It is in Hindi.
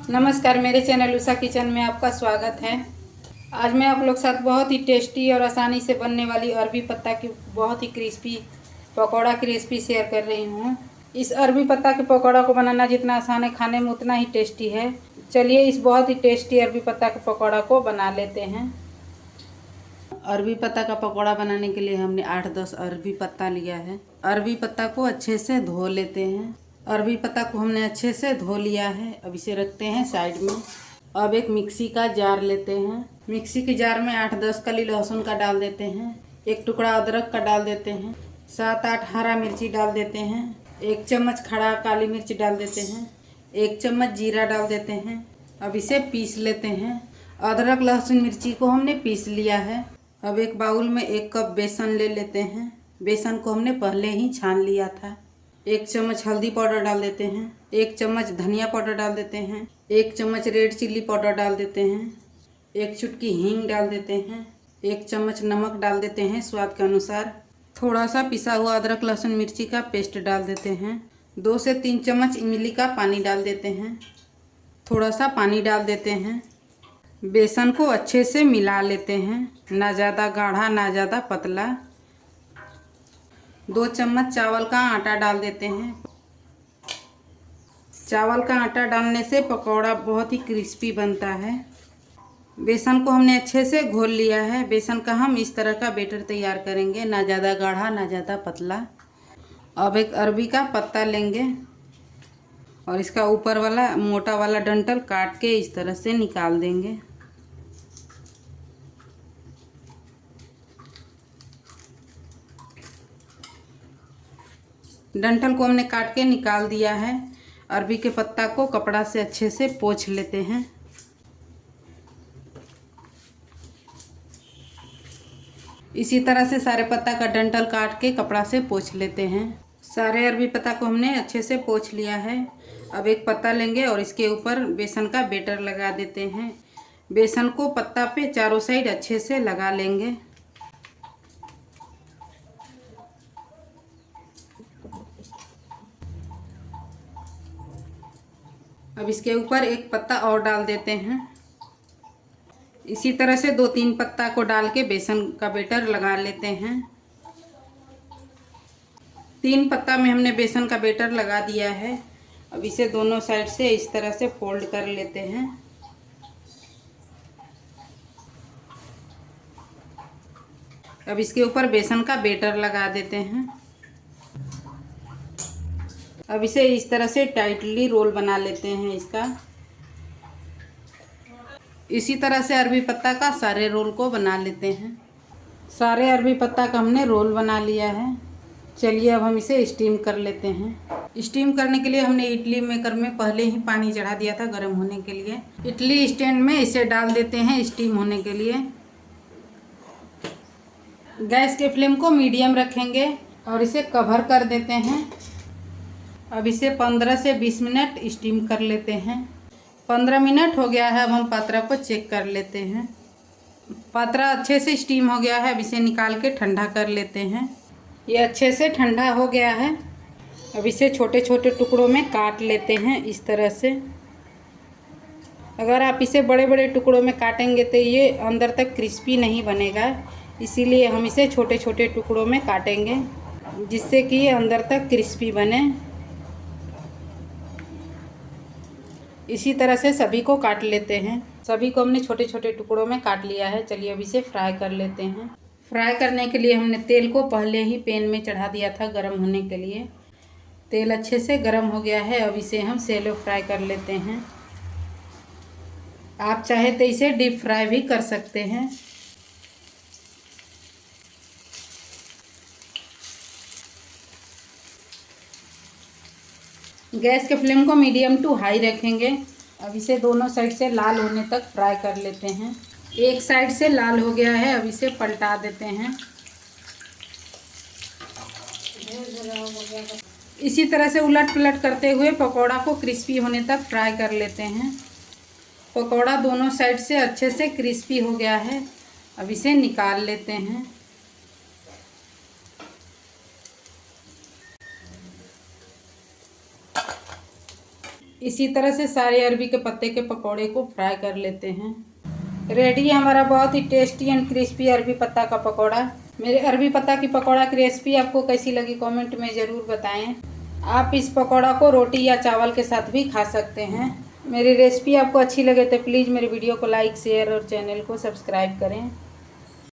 नमस्कार, मेरे चैनल उषा किचन में आपका स्वागत है। आज मैं आप लोग साथ बहुत ही टेस्टी और आसानी से बनने वाली अरबी पत्ता की बहुत ही क्रिस्पी पकौड़ा की रेसिपी शेयर कर रही हूँ। इस अरबी पत्ता के पकौड़ा को बनाना जितना आसान है, खाने में उतना ही टेस्टी है। चलिए इस बहुत ही टेस्टी अरबी पत्ता के पकौड़ा को बना लेते हैं। अरबी पत्ता का पकौड़ा बनाने के लिए हमने 8-10 अरबी पत्ता लिया है। अरबी पत्ता को अच्छे से धो लेते हैं। अरबी पत्ता को हमने अच्छे से धो लिया है। अब इसे रखते हैं साइड में। अब एक मिक्सी का जार लेते हैं। मिक्सी के जार में 8-10 कली लहसुन का डाल देते हैं। एक टुकड़ा अदरक का डाल देते हैं। 7-8 हरा मिर्ची डाल देते हैं। 1 चम्मच खड़ा काली मिर्च डाल देते हैं। 1 चम्मच जीरा डाल देते हैं। अब इसे पीस लेते हैं। अदरक लहसुन मिर्ची को हमने पीस लिया है। अब एक बाउल में 1 कप बेसन ले लेते हैं। बेसन को हमने पहले ही छान लिया था। 1 चम्मच हल्दी पाउडर डाल देते हैं। 1 चम्मच धनिया पाउडर डाल देते हैं। 1 चम्मच रेड चिल्ली पाउडर डाल देते हैं। 1 चुटकी हींग डाल देते हैं। 1 चम्मच नमक डाल देते हैं स्वाद के अनुसार। थोड़ा सा पिसा हुआ अदरक लहसुन मिर्ची का पेस्ट डाल देते हैं। 2 से 3 चम्मच इमली का पानी डाल देते हैं। थोड़ा सा पानी डाल देते हैं। बेसन को अच्छे से मिला लेते हैं, ना ज़्यादा गाढ़ा ना ज़्यादा पतला। 2 चम्मच चावल का आटा डाल देते हैं। चावल का आटा डालने से पकौड़ा बहुत ही क्रिस्पी बनता है। बेसन को हमने अच्छे से घोल लिया है। बेसन का हम इस तरह का बैटर तैयार करेंगे, ना ज़्यादा गाढ़ा ना ज़्यादा पतला। अब एक अरबी का पत्ता लेंगे और इसका ऊपर वाला मोटा वाला डंठल काट के इस तरह से निकाल देंगे। डंठल को हमने काट के निकाल दिया है। अरबी के पत्ता को कपड़ा से अच्छे से पोंछ लेते हैं। इसी तरह से सारे पत्ता का डंठल काट के कपड़ा से पोंछ लेते हैं। सारे अरबी पत्ता को हमने अच्छे से पोंछ लिया है। अब एक पत्ता लेंगे और इसके ऊपर बेसन का बैटर लगा देते हैं। बेसन को पत्ता पे चारों साइड अच्छे से लगा लेंगे। अब इसके ऊपर एक पत्ता और डाल देते हैं। इसी तरह से 2-3 पत्ता को डाल के बेसन का बैटर लगा लेते हैं। 3 पत्ता में हमने बेसन का बैटर लगा दिया है। अब इसे दोनों साइड से इस तरह से फोल्ड कर लेते हैं। अब इसके ऊपर बेसन का बैटर लगा देते हैं। अब इसे इस तरह से टाइटली रोल बना लेते हैं इसका। इसी तरह से अरबी पत्ता का सारे रोल को बना लेते हैं। सारे अरबी पत्ता का हमने रोल बना लिया है। चलिए अब हम इसे स्टीम कर लेते हैं। स्टीम करने के लिए हमने इडली मेकर में पहले ही पानी चढ़ा दिया था गर्म होने के लिए। इडली स्टैंड में इसे डाल देते हैं स्टीम होने के लिए। गैस के फ्लेम को मीडियम रखेंगे और इसे कवर कर देते हैं। अब इसे 15 से 20 मिनट स्टीम कर लेते हैं। 15 मिनट हो गया है। अब हम पात्रा को चेक कर लेते हैं। पात्रा अच्छे से स्टीम हो गया है। अब इसे निकाल के ठंडा कर लेते हैं। ये अच्छे से ठंडा हो गया है। अब इसे छोटे छोटे टुकड़ों में काट लेते हैं इस तरह से। अगर आप इसे बड़े बड़े टुकड़ों में काटेंगे तो ये अंदर तक क्रिस्पी नहीं बनेगा, इसीलिए हम इसे छोटे छोटे टुकड़ों में काटेंगे जिससे कि ये अंदर तक क्रिस्पी बने। इसी तरह से सभी को काट लेते हैं। सभी को हमने छोटे छोटे टुकड़ों में काट लिया है। चलिए अब इसे फ्राई कर लेते हैं। फ्राई करने के लिए हमने तेल को पहले ही पैन में चढ़ा दिया था गर्म होने के लिए। तेल अच्छे से गर्म हो गया है। अब इसे हम सैलो फ्राई कर लेते हैं। आप चाहे तो इसे डीप फ्राई भी कर सकते हैं। गैस के फ्लेम को मीडियम टू हाई रखेंगे। अब इसे दोनों साइड से लाल होने तक फ्राई कर लेते हैं। एक साइड से लाल हो गया है। अब इसे पलटा देते हैं। इसी तरह से उलट पलट करते हुए पकौड़ा को क्रिस्पी होने तक फ्राई कर लेते हैं। पकौड़ा दोनों साइड से अच्छे से क्रिस्पी हो गया है। अब इसे निकाल लेते हैं। इसी तरह से सारे अरबी के पत्ते के पकौड़े को फ्राई कर लेते हैं। रेडी है हमारा बहुत ही टेस्टी एंड क्रिस्पी अरबी पत्ता का पकौड़ा। मेरे अरबी पत्ता की पकौड़ा की रेसिपी आपको कैसी लगी कमेंट में ज़रूर बताएं। आप इस पकौड़ा को रोटी या चावल के साथ भी खा सकते हैं। मेरी रेसिपी आपको अच्छी लगे तो प्लीज़ मेरे वीडियो को लाइक शेयर और चैनल को सब्सक्राइब करें।